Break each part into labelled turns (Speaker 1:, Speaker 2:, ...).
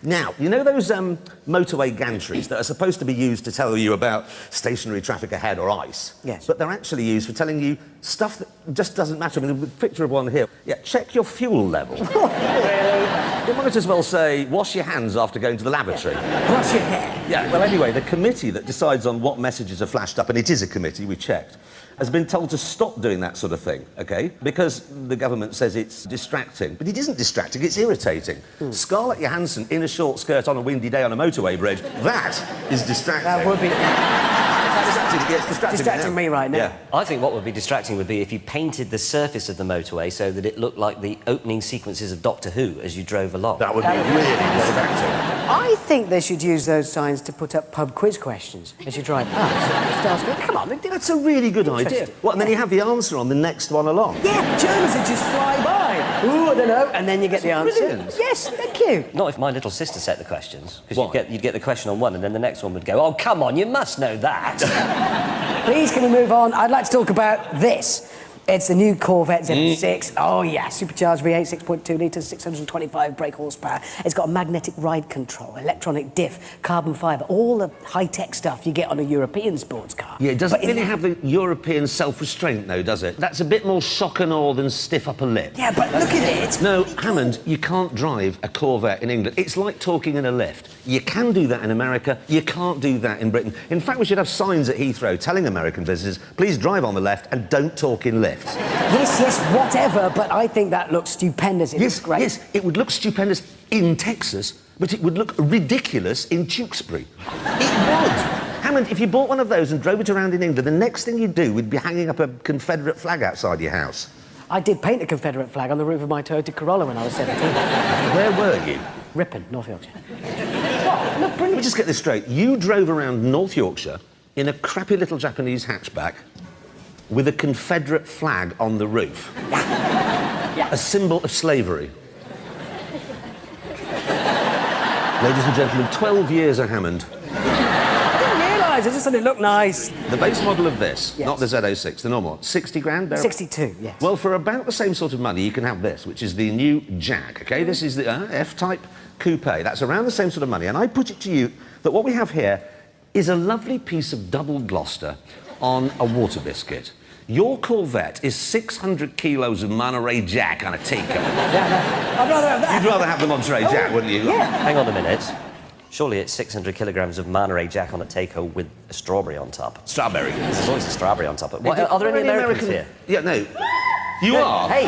Speaker 1: Now, you know those motorway gantries that are supposed to be used to tell you about stationary traffic ahead or ice?
Speaker 2: Yes.
Speaker 1: But they're actually used for telling you stuff that just doesn't matter. I mean, the picture of one here. Yeah, check your fuel level. It might as well say, wash your hands after going to the lavatory.
Speaker 2: Brush your hair.
Speaker 1: Yeah, well, anyway, the committee that decides on what messages are flashed up, and it is a committee, we checked, has been told to stop doing that sort of thing, OK? Because the government says it's distracting. But it isn't distracting, it's irritating. Scarlett Johansson in a short skirt on a windy day on a motorway bridge, that is distracting.
Speaker 2: That would be...
Speaker 1: It's
Speaker 2: distracting me right now.
Speaker 1: Yeah.
Speaker 3: I think what would be distracting would be if you painted the surface of the motorway so that it looked like the opening sequences of Doctor Who as you drove along.
Speaker 1: That would be really distracting.
Speaker 2: I think they should use those signs to put up pub quiz questions as you drive past. Come on,
Speaker 1: That's a really good idea. What, and then you have the answer on the next one along?
Speaker 2: Yeah, germs that just fly by. Ooh, I don't know. And then you get the answer.
Speaker 1: Brilliant.
Speaker 2: Yes, thank you.
Speaker 3: Not if my little sister set the questions, because you'd get the question on one and then the next one would go, oh, come on, you must know that.
Speaker 2: Please, can we move on? I'd like to talk about this. It's the new Corvette Z6. Oh, yeah, supercharged V8, 6.2 litres, 625 brake horsepower. It's got magnetic ride control, electronic diff, carbon fibre, all the high-tech stuff you get on a European sports car.
Speaker 1: Yeah, it doesn't really have the European self-restraint, though, does it? That's a bit more shock and awe than stiff upper lip.
Speaker 2: Yeah, but look at it.
Speaker 1: No, Hammond, you can't drive a Corvette in England. It's like talking in a lift. You can do that in America, you can't do that in Britain. In fact, we should have signs at Heathrow telling American visitors, please drive on the left and don't talk in lifts.
Speaker 2: Yes, whatever, but I think that looks stupendous. It looks great.
Speaker 1: Yes, it would look stupendous in Texas, but it would look ridiculous in Tewkesbury. It would. Hammond, if you bought one of those and drove it around in England, the next thing you'd do would be hanging up a Confederate flag outside your house.
Speaker 2: I did paint a Confederate flag on the roof of my Toyota Corolla when I was 17.
Speaker 1: Where were you?
Speaker 2: Ripon, North Yorkshire. What? Look,
Speaker 1: Let
Speaker 2: brilliant.
Speaker 1: me just get this straight. You drove around North Yorkshire in a crappy little Japanese hatchback with a Confederate flag on the roof.
Speaker 2: Yeah.
Speaker 1: A symbol of slavery. Ladies and gentlemen, 12 years of Hammond.
Speaker 2: I didn't realise, I just thought it looked nice.
Speaker 1: The base model of this,
Speaker 2: Yes.
Speaker 1: not the Z06, the normal one, 60 grand?
Speaker 2: 62, yes.
Speaker 1: Well, for about the same sort of money, you can have this, which is the new Jack, OK? This is the F-Type Coupe. That's around the same sort of money. And I put it to you that what we have here is a lovely piece of double Gloucester on a water biscuit. Your Corvette is 600 kilos of Monterey Jack on a teacup.
Speaker 2: Yeah, I'd rather have that.
Speaker 1: You'd rather have the Monterey Jack, wouldn't you?
Speaker 2: Yeah.
Speaker 3: Hang on a minute. Surely it's 600 kilograms of Monterey Jack on a take-home with a strawberry on top.
Speaker 1: Strawberry.
Speaker 3: There's always a strawberry on top. Are there any Americans here?
Speaker 1: Yeah, no. You are?
Speaker 3: Hey,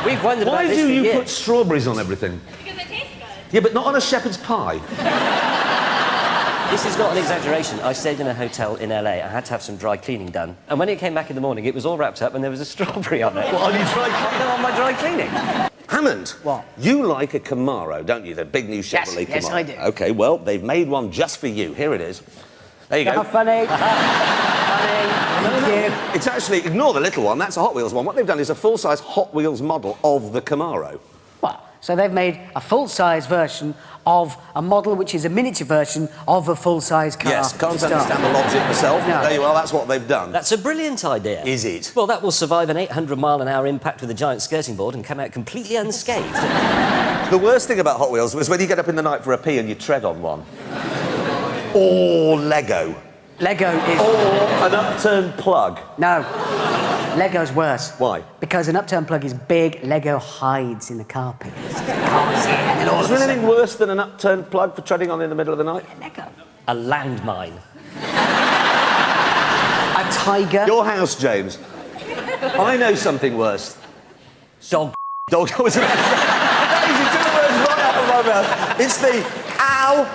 Speaker 3: we've wondered
Speaker 1: Why
Speaker 3: about this
Speaker 1: do
Speaker 3: for
Speaker 1: you
Speaker 3: years.
Speaker 1: put strawberries on everything?
Speaker 4: Because it tastes good.
Speaker 1: Yeah, but not on a shepherd's pie.
Speaker 3: This is not an exaggeration. I stayed in a hotel in LA. I had to have some dry cleaning done. And when it came back in the morning, it was all wrapped up and there was a strawberry on it.
Speaker 1: What, on your dry cleaning?
Speaker 3: No, on my dry cleaning.
Speaker 1: Hammond.
Speaker 2: What?
Speaker 1: You like a Camaro, don't you? The big new Chevrolet Camaro.
Speaker 2: Yes, I do.
Speaker 1: OK, well, they've made one just for you. Here it is. There you go.
Speaker 2: How funny. Funny. Thank you.
Speaker 1: It's actually, ignore the little one, that's a Hot Wheels one. What they've done is a full-size Hot Wheels model of the Camaro.
Speaker 2: What? So they've made a full-size version of a model which is a miniature version of a full-size car.
Speaker 1: Yes, can't
Speaker 2: to start.
Speaker 1: understand the logic myself.
Speaker 2: No.
Speaker 1: There you are, that's what they've done.
Speaker 3: That's a brilliant idea.
Speaker 1: Is it?
Speaker 3: Well, that will survive an 800-mile-an-hour impact with a giant skirting board and come out completely unscathed.
Speaker 1: The worst thing about Hot Wheels was when you get up in the night for a pee and you tread on one. Or Lego.
Speaker 2: Lego is...
Speaker 1: Or an upturned plug.
Speaker 2: No. Lego's worse.
Speaker 1: Why?
Speaker 2: Because an upturned plug is big, Lego hides in the carpet. You can't see it, and then all
Speaker 1: Is
Speaker 2: of a
Speaker 1: there
Speaker 2: sudden...
Speaker 1: anything worse than an upturned plug for treading on in the middle of the night?
Speaker 2: Lego.
Speaker 3: A landmine.
Speaker 2: A tiger.
Speaker 1: Your house, James. I know something worse.
Speaker 3: Dog.
Speaker 1: Dog. I was about to say. Daisy, took the words right out of my mouth. It's the ow.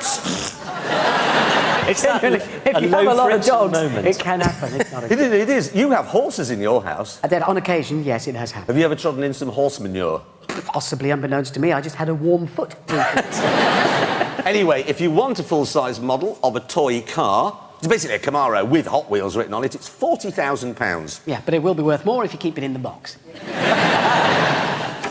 Speaker 3: It's that
Speaker 2: If you have a lot of dogs,
Speaker 3: moment.
Speaker 2: it can happen. It's not a...
Speaker 1: It is. You have horses in your house.
Speaker 2: And then on occasion, yes, it has happened.
Speaker 1: Have you ever trodden in some horse manure?
Speaker 2: Possibly unbeknownst to me, I just had a warm foot.
Speaker 1: Anyway, if you want a full-size model of a toy car, it's basically a Camaro with Hot Wheels written on it, it's £40,000.
Speaker 2: Yeah, but it will be worth more if you keep it in the box.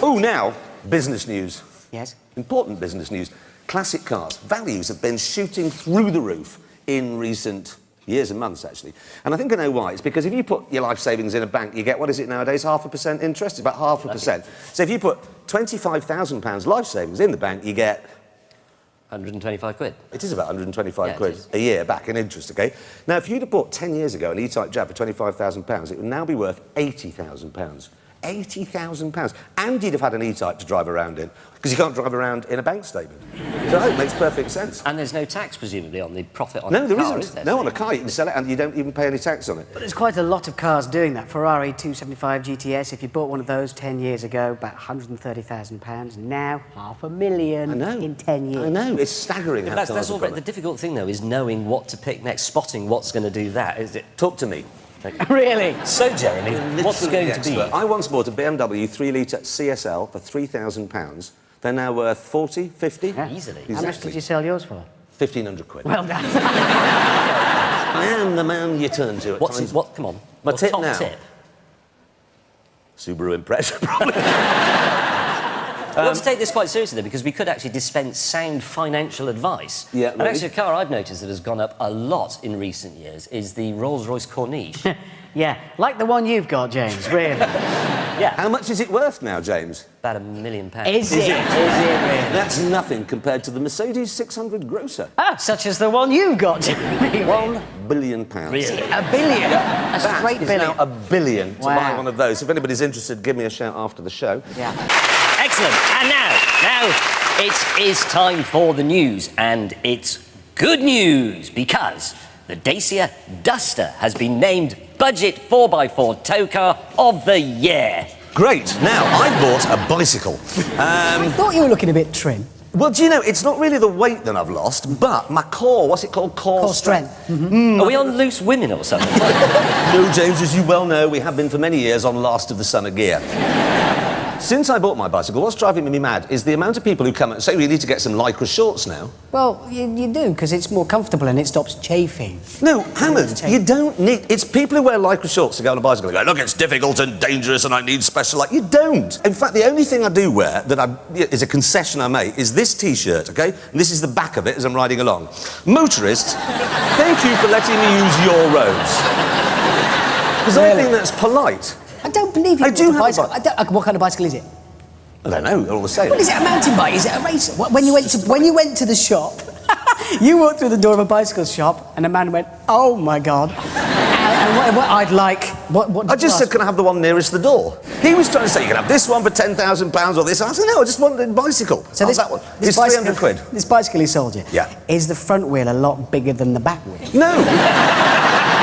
Speaker 1: Oh, now, business news.
Speaker 2: Yes?
Speaker 1: Important business news. Classic cars. Values have been shooting through the roof in recent years and months, actually. And I think I know why. It's because if you put your life savings in a bank, you get, what is it nowadays, 0.5% interest? It's about 0.5%. So if you put £25,000 life savings in the bank, you get
Speaker 3: 125 quid.
Speaker 1: It is about 125
Speaker 3: Yeah, it
Speaker 1: quid
Speaker 3: is.
Speaker 1: a year back in interest, OK? Now, if you'd have bought 10 years ago an E-Type Jag for £25,000, it would now be worth £80,000. £80,000. And you'd have had an E-Type to drive around in, because you can't drive around in a bank statement. So it makes perfect sense.
Speaker 3: And there's no tax, presumably, on the profit on
Speaker 1: No,
Speaker 3: a
Speaker 1: there
Speaker 3: car,
Speaker 1: isn't.
Speaker 3: is there?
Speaker 1: No, on a car you can sell it and you don't even pay any tax on it.
Speaker 2: But there's quite a lot of cars doing that. Ferrari 275 GTS, if you bought one of those 10 years ago, about £130,000. Now, £500,000
Speaker 1: I know.
Speaker 2: in 10 years.
Speaker 1: I know. It's staggering how
Speaker 3: That's
Speaker 1: cars
Speaker 3: all
Speaker 1: have
Speaker 3: right.
Speaker 1: gone
Speaker 3: The
Speaker 1: up.
Speaker 3: difficult thing, though, is knowing what to pick next, spotting what's going to do that, is it?
Speaker 1: Talk to me.
Speaker 2: Really?
Speaker 3: So, Jeremy, what's
Speaker 1: Literally
Speaker 3: going to be?
Speaker 1: expert. I once bought a BMW 3-litre CSL for £3,000. They're now worth 40, 50?
Speaker 2: Yeah.
Speaker 3: Easily.
Speaker 2: How much did you sell yours for?
Speaker 1: 1,500 quid.
Speaker 2: Well done.
Speaker 1: I am the man you turn to at
Speaker 3: What's
Speaker 1: times.
Speaker 3: it? What? Come on.
Speaker 1: My
Speaker 3: Your
Speaker 1: tip
Speaker 3: top
Speaker 1: now.
Speaker 3: tip.
Speaker 1: Subaru Impreza, probably.
Speaker 3: We want to take this quite seriously, though, because we could actually dispense sound financial advice.
Speaker 1: Yeah,
Speaker 3: And
Speaker 1: maybe.
Speaker 3: actually, a car I've noticed that has gone up a lot in recent years is the Rolls-Royce Corniche.
Speaker 2: Yeah, like the one you've got, James, really.
Speaker 3: Yeah,
Speaker 1: How much is it worth now, James?
Speaker 3: about £1 million.
Speaker 2: Is it? Is it really?
Speaker 1: That's nothing compared to the Mercedes 600 Grosser.
Speaker 2: Ah, such as the one you've got, Jeremy.
Speaker 1: £1 billion.
Speaker 3: Really?
Speaker 2: A billion? A
Speaker 1: That
Speaker 2: straight
Speaker 1: is
Speaker 2: billion.
Speaker 1: now $1 billion to
Speaker 2: Wow.
Speaker 1: buy one of those. If anybody's interested, give me a shout after the show.
Speaker 2: Yeah.
Speaker 3: Excellent. And now it is time for the news, and it's good news because the Dacia Duster has been named Budget 4x4 Tow Car of the Year.
Speaker 1: Great. Now, I bought a bicycle.
Speaker 2: I thought you were looking a bit trim.
Speaker 1: Well, do you know, it's not really the weight that I've lost, but my core, what's it called? Core
Speaker 2: strength.
Speaker 3: Are we on loose women or something?
Speaker 1: No, James, as you well know, we have been for many years on last of the summer gear. Since I bought my bicycle, what's driving me mad is the amount of people who come and say, we need to get some Lycra shorts now.
Speaker 2: Well, you do, because it's more comfortable and it stops chafing.
Speaker 1: No, Hammond, you don't need... It's people who wear Lycra shorts to go on a bicycle. They go, look, it's difficult and dangerous and I need special... You don't. In fact, the only thing I do wear that is a concession I make is this T-shirt, OK? And this is the back of it as I'm riding along. Motorists, thank you for letting me use your roads. Because I
Speaker 2: Really?
Speaker 1: think that's polite.
Speaker 2: I don't believe you.
Speaker 1: I do have a
Speaker 2: bicycle.
Speaker 1: bike.
Speaker 2: What kind of bicycle is it?
Speaker 1: I don't know, they're all the same.
Speaker 2: Well, is it a mountain bike? Is it a racer? When you went to the shop, you walked through the door of a bicycle shop, and a man went, "Oh my God!" and what I'd like, what
Speaker 1: I just said, can I have the one nearest the door? He was trying to say, you can have this one for £10,000 or this. I said, no, I just wanted a bicycle.
Speaker 2: So
Speaker 1: Oh,
Speaker 2: this,
Speaker 1: that one.
Speaker 2: this
Speaker 1: It's
Speaker 2: bicycle,
Speaker 1: 300 quid.
Speaker 2: This bicycle he sold you.
Speaker 1: Yeah.
Speaker 2: Is the front wheel a lot bigger than the back wheel?
Speaker 1: No.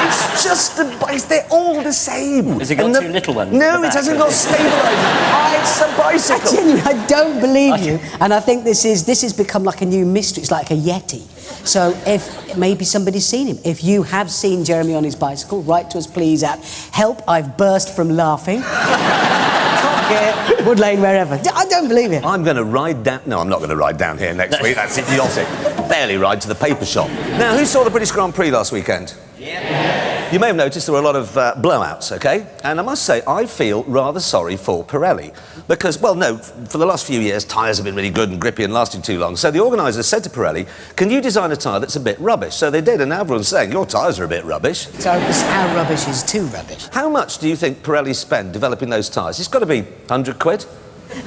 Speaker 1: It's just a bike. They're all the same.
Speaker 3: Has it got
Speaker 1: And
Speaker 3: two little ones at
Speaker 1: No,
Speaker 3: the
Speaker 1: it
Speaker 3: back?
Speaker 1: hasn't got stabilisers. It's a bicycle.
Speaker 2: Genuinely, I don't believe you, and I think this has become like a new mystery. It's like a Yeti. So if maybe somebody's seen him, if you have seen Jeremy on his bicycle, write to us please at help. I've burst from laughing. Top Gear, Wood Lane, wherever. I don't believe it.
Speaker 1: I'm going to ride down... No, I'm not going to ride down here next week. That's idiotic. Barely ride to the paper shop. Now, who saw the British Grand Prix last weekend? Yeah. You may have noticed there were a lot of blowouts, OK? And I must say, I feel rather sorry for Pirelli. Because, well, no, for the last few years, tyres have been really good and grippy and lasting too long. So the organisers said to Pirelli, can you design a tyre that's a bit rubbish? So they did, and now everyone's saying, your tyres are a bit rubbish.
Speaker 2: So how rubbish is too rubbish?
Speaker 1: How much do you think Pirelli spend developing those tyres? It's got to be 100 quid.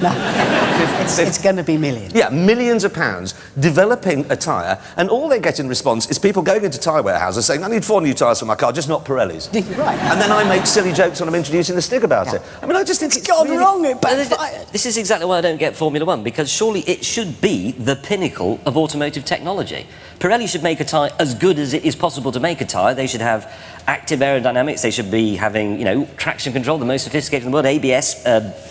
Speaker 2: No, it's going to be millions.
Speaker 1: Yeah, millions of pounds developing a tyre, and all they get in response is people going into tyre warehouses saying, I need 4 new tyres for my car, just not Pirelli's.
Speaker 2: Right.
Speaker 1: And then I make silly jokes when I'm introducing the stick about it. I mean, I just think it's
Speaker 2: gone
Speaker 1: really...
Speaker 2: wrong. It backfired.
Speaker 3: This is exactly why I don't get Formula One, because surely it should be the pinnacle of automotive technology. Pirelli should make a tyre as good as it is possible to make a tyre. They should have active aerodynamics. They should be having, traction control, the most sophisticated in the world, ABS,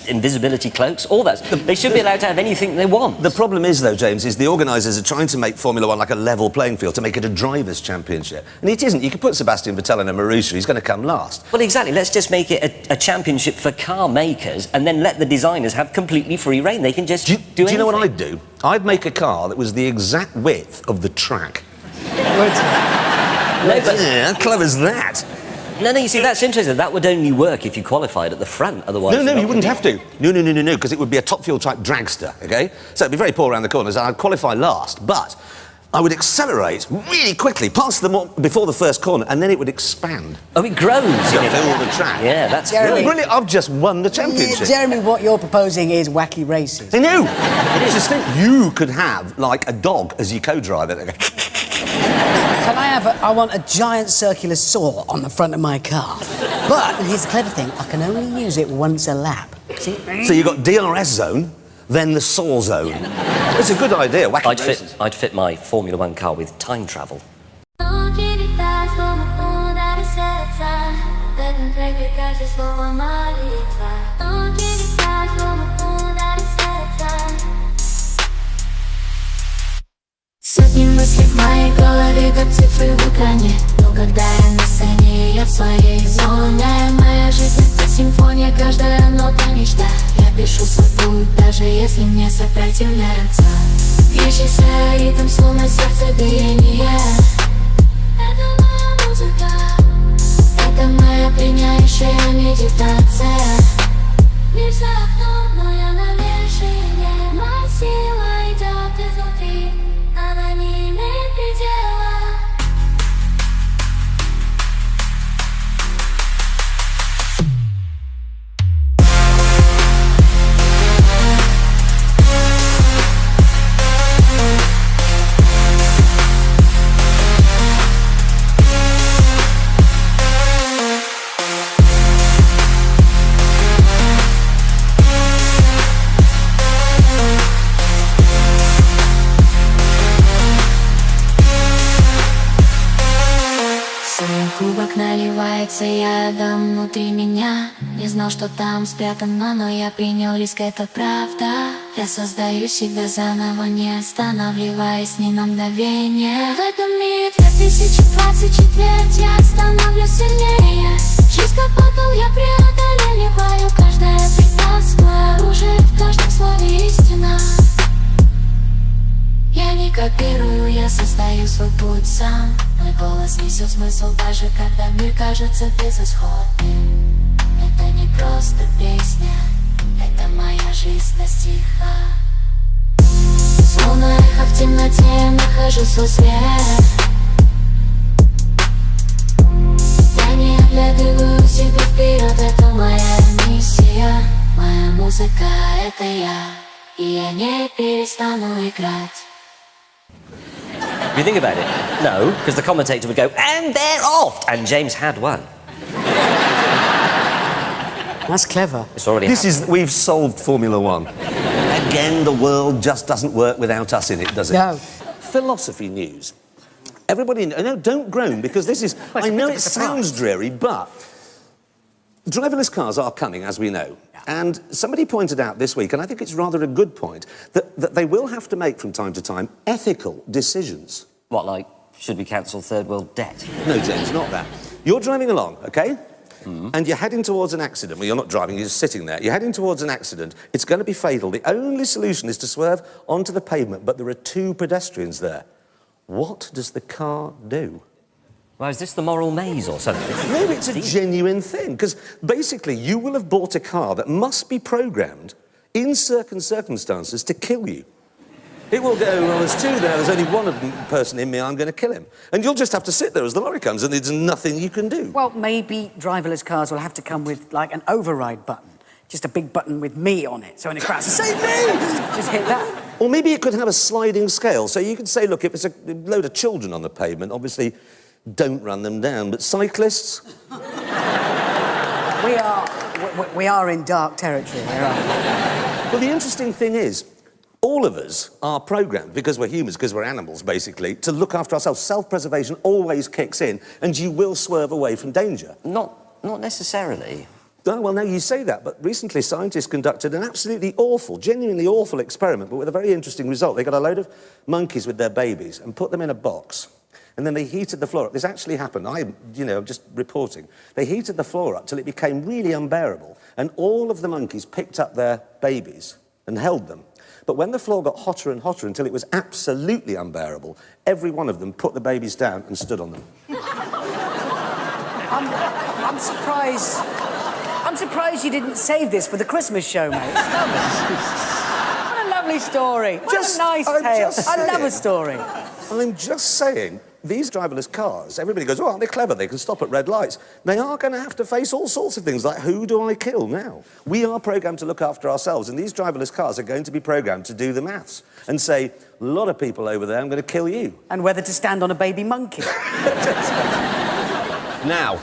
Speaker 3: invisibility cloaks, all that. They should be allowed to have anything they want.
Speaker 1: The problem is, though, James, is the organisers are trying to make Formula One like a level playing field, to make it a drivers' championship. And it isn't. You could put Sebastian Vettel in a Marussia, he's going to come last.
Speaker 3: Well, exactly. Let's just make it a championship for car makers and then let the designers have completely free reign. They can just do anything.
Speaker 1: Do you know what I'd do? I'd make a car that was the exact width of the track.
Speaker 3: No, but,
Speaker 1: Yeah, how clever is that?
Speaker 3: no, you see, that's interesting. That would only work if you qualified at the front, otherwise...
Speaker 1: No,
Speaker 3: you're not
Speaker 1: you wouldn't
Speaker 3: gonna
Speaker 1: have to. No, because it would be a top fuel type dragster, OK? So it'd be very poor around the corners, and I'd qualify last. But I would accelerate really quickly past them before the first corner, and then it would expand.
Speaker 3: Oh, it grows.
Speaker 1: To fill the track.
Speaker 3: Yeah, that's
Speaker 2: Jeremy.
Speaker 1: Brilliant. I've just won the championship.
Speaker 2: Jeremy, what you're proposing is wacky races.
Speaker 1: I know. Just think, you could have, like, a dog as your co-driver.
Speaker 2: Can I have I want a giant circular saw on the front of my car. But here's the clever thing, I can only use it once a lap. See?
Speaker 1: So you've got DRS zone, then the saw zone. It's a good idea, wacky races.
Speaker 3: I'd fit my Formula One car with time travel.
Speaker 4: Сотни мыслей в моей голове, как цифры в экране. Но когда я на сцене, я в своей зоне. Моя жизнь — это симфония, каждая нота мечта. Я пишу свой путь, даже если мне сопротивляются. Бьющийся ритм, словно сердце биение. Это моя музыка, это моя пленяющая медитация. Мир за окном, но я на вершине. Моя сила идет изнутри, она не имеет предела. Кубок наливается ядом внутри меня. Не знал, что там спрятано, но я принял риск, это правда. Я создаю себя заново, не останавливаясь ни на мгновение. В этом мире 2024 я становлюсь сильнее. Жизнь как бокал, я преодолеваю каждое препятствие. Оружие в каждом слове истина. Я не копирую, я создаю свой путь сам. Мой голос несет смысл, даже когда мир кажется безысходным. Это не просто песня, это моя жизнь на стихах. Словно эхо в темноте, я нахожу свой свет. Я не оглядываю себя вперед, это моя миссия. Моя музыка — это я, и я не перестану играть.
Speaker 3: If you think about it, no, because the commentator would go, and they're off! And James had won.
Speaker 2: That's clever.
Speaker 3: It's already happened.
Speaker 1: We've solved Formula One. Again, the world just doesn't work without us in it, does it?
Speaker 2: No.
Speaker 1: Philosophy news. Everybody, no, don't groan, because this is, I know it sounds dreary, but driverless cars are coming, as we know. And somebody pointed out this week, and I think it's rather a good point, that they will have to make from time to time ethical decisions.
Speaker 3: What, like, should we cancel third world debt?
Speaker 1: No, James, not that. You're driving along, OK? And you're heading towards an accident. Well, you're not driving, you're just sitting there. You're heading towards an accident. It's going to be fatal. The only solution is to swerve onto the pavement, but there are two pedestrians there. What does the car do?
Speaker 3: Well, is this the moral maze or something?
Speaker 1: No, it's a genuine thing, because basically you will have bought a car that must be programmed in certain circumstances to kill you. It will go, well, there's two there, there's only one person in me, I'm going to kill him. And you'll just have to sit there as the lorry comes, and there's nothing you can do.
Speaker 2: Well, maybe driverless cars will have to come with, like, an override button. Just a big button with me on it, so when it crashes, save me! Just hit that.
Speaker 1: Or maybe it could have a sliding scale, so you could say, look, if it's a load of children on the pavement, obviously don't run them down, but cyclists?
Speaker 2: We are in dark territory here, aren't we?
Speaker 1: Well, the interesting thing is, all of us are programmed, because we're humans, because we're animals, basically, to look after ourselves. Self-preservation always kicks in, and you will swerve away from danger.
Speaker 3: Not necessarily.
Speaker 1: Oh, well, no, you say that, but recently scientists conducted an absolutely awful, genuinely awful experiment, but with a very interesting result. They got a load of monkeys with their babies and put them in a box. And then they heated the floor up. This actually happened. I'm just reporting. They heated the floor up till it became really unbearable. And all of the monkeys picked up their babies and held them. But when the floor got hotter and hotter until it was absolutely unbearable, every one of them put the babies down and stood on them.
Speaker 2: I'm surprised. I'm surprised you didn't save this for the Christmas show, mate. What a lovely story. What a nice tale. I love a story.
Speaker 1: I'm just saying, these driverless cars, everybody goes, oh, aren't they clever? They can stop at red lights. They are going to have to face all sorts of things, like who do I kill now? We are programmed to look after ourselves, and these driverless cars are going to be programmed to do the maths and say, a lot of people over there, I'm going to kill you.
Speaker 2: And whether to stand on a baby monkey.
Speaker 1: Now,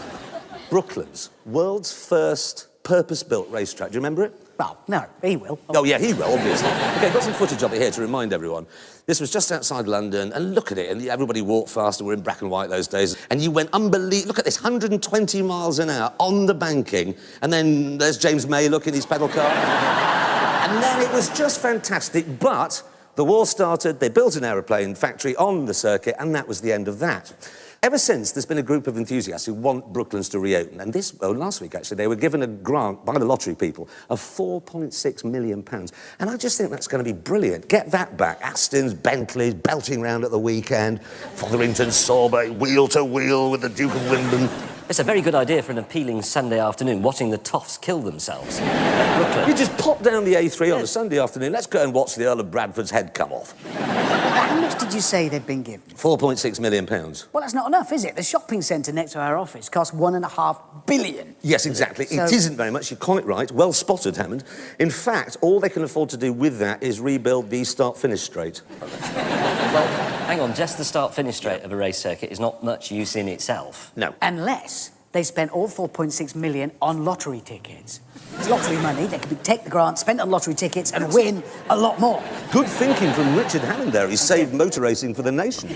Speaker 1: Brooklands, world's first purpose-built racetrack. Do you remember it?
Speaker 2: Well, no, he will.
Speaker 1: Oh, yeah, he will, obviously. OK, got some footage of it here to remind everyone. This was just outside London, and look at it, and everybody walked fast, and we're in black and white those days, and you went unbelievable. Look at this, 120 miles an hour on the banking, and then there's James May looking his pedal car. And then it was just fantastic, but the war started, they built an aeroplane factory on the circuit, and that was the end of that. Ever since, there's been a group of enthusiasts who want Brooklands to reopen. And last week, actually, they were given a grant by the lottery people of £4.6 million. And I just think that's going to be brilliant. Get that back. Astons, Bentleys, belting round at the weekend. Fotherington, Sauber, wheel to wheel with the Duke of Wimbledon.
Speaker 3: It's a very good idea for an appealing Sunday afternoon, watching the toffs kill themselves.
Speaker 1: You just pop down the A3 on a Sunday afternoon. Let's go and watch the Earl of Bradford's head come off.
Speaker 2: How much did you say they'd been given?
Speaker 1: £4.6 million.
Speaker 2: Well, that's not enough, is it? The shopping centre next to our office costs £1.5 billion.
Speaker 1: Yes, exactly.
Speaker 2: So...
Speaker 1: It isn't very much. You're quite right. Well spotted, Hammond. In fact, all they can afford to do with that is rebuild the start-finish straight.
Speaker 3: Well, hang on, just the start-finish straight of a race circuit is not much use in itself.
Speaker 1: No.
Speaker 2: Unless they spent all £4.6 million on lottery tickets. It's lottery money. They could take the grant, spend it on lottery tickets, and win a lot more.
Speaker 1: Good thinking from Richard Hammond there. He's saved motor racing for the nation.